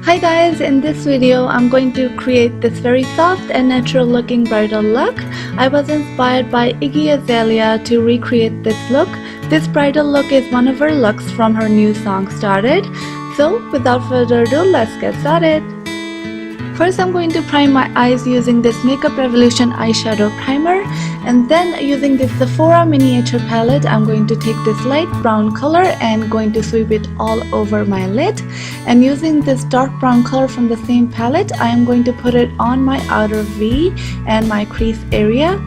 Hi guys, in this video I'm going to create this very soft and natural looking bridal look. I was inspired by Iggy Azalea to recreate this look. This bridal look is one of her looks from her new song Started. So without further ado, let's get started. First I'm going to prime my eyes using this Makeup Revolution eyeshadow primer, and then using this Sephora miniature palette I'm going to take this light brown color and going to sweep it all over my lid, and using this dark brown color from the same palette I am going to put it on my outer V and my crease area.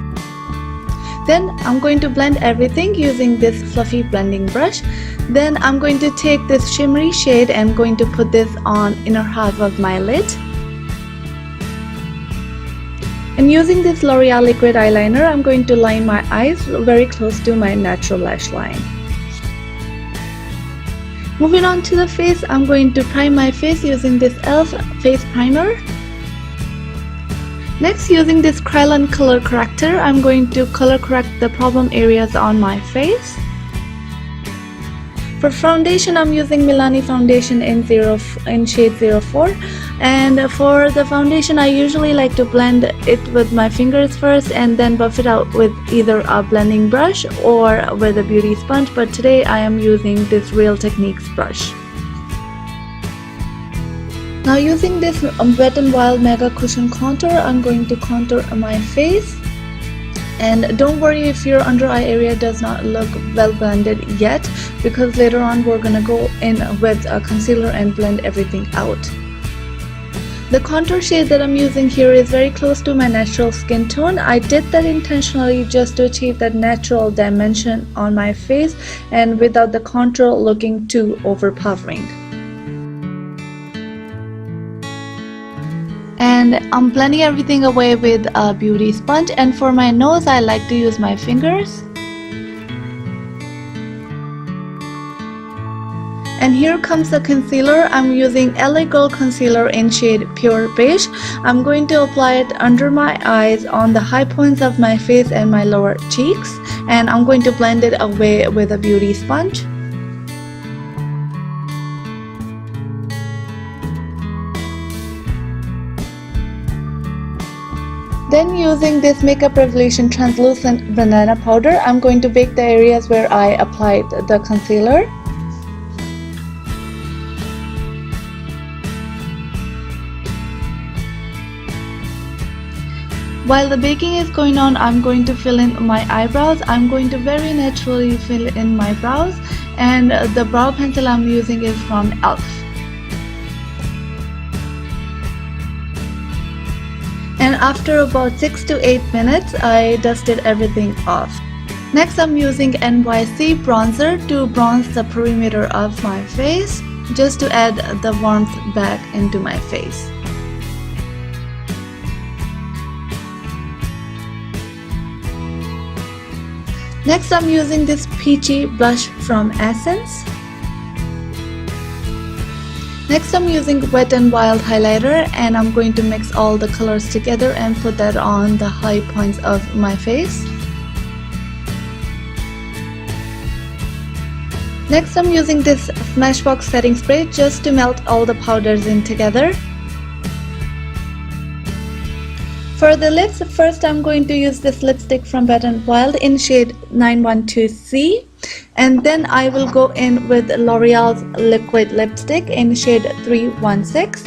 Then I'm going to blend everything using this fluffy blending brush. Then I'm going to take this shimmery shade and going to put this on inner half of my lid. And using this L'Oreal liquid eyeliner, I'm going to line my eyes very close to my natural lash line. Moving on to the face, I'm going to prime my face using this e.l.f. face primer. Next, using this Kryolan color corrector, I'm going to color correct the problem areas on my face. For foundation, I'm using Milani foundation in shade 04, and for the foundation I usually like to blend it with my fingers first and then buff it out with either a blending brush or with a beauty sponge, but today I am using this Real Techniques brush. Now using this Wet n Wild Mega Cushion Contour, I'm going to contour my face. And don't worry if your under eye area does not look well blended yet, because later on we're gonna go in with a concealer and blend everything out. The contour shade that I'm using here is very close to my natural skin tone. I did that intentionally just to achieve that natural dimension on my face and without the contour looking too overpowering. And I'm blending everything away with a beauty sponge, and for my nose I like to use my fingers. And here comes the concealer. I'm using LA Girl concealer in shade Pure Beige. I'm going to apply it under my eyes, on the high points of my face and my lower cheeks, and I'm going to blend it away with a beauty sponge. Then using this Makeup Revolution translucent banana powder, I'm going to bake the areas where I applied the concealer. While the baking is going on, I'm going to fill in my eyebrows. I'm going to very naturally fill in my brows, and the brow pencil I'm using is from e.l.f. And after about 6 to 8 minutes, I dusted everything off. Next, I'm using NYC bronzer to bronze the perimeter of my face, just to add the warmth back into my face. Next, I'm using this peachy blush from Essence. Next, I'm using Wet n Wild highlighter, and I'm going to mix all the colors together and put that on the high points of my face. Next, I'm using this Smashbox setting spray just to melt all the powders in together. For the lips, first I'm going to use this lipstick from Wet n Wild in shade 912C, and then I will go in with L'Oreal's liquid lipstick in shade 316.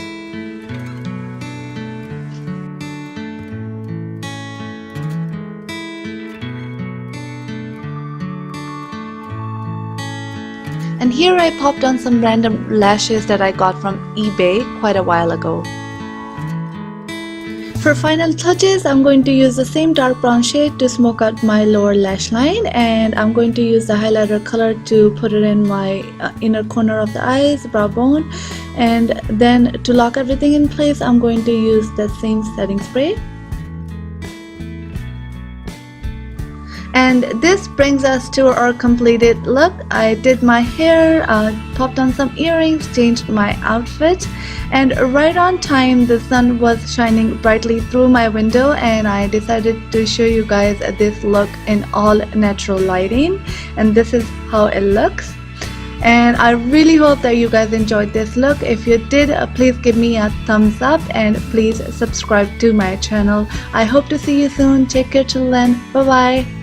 And here I popped on some random lashes that I got from eBay quite a while ago. For final touches, I'm going to use the same dark brown shade to smoke out my lower lash line, and I'm going to use the highlighter color to put it in my inner corner of the eyes, brow bone, and then to lock everything in place, I'm going to use the same setting spray. And this brings us to our completed look. I did my hair, popped on some earrings, changed my outfit, and right on time the sun was shining brightly through my window, and I decided to show you guys this look in all natural lighting, and this is how it looks. and I really hope that you guys enjoyed this look. If you did, please give me a thumbs up and please subscribe to my channel. I hope to see you soon. Take care till then. Bye bye.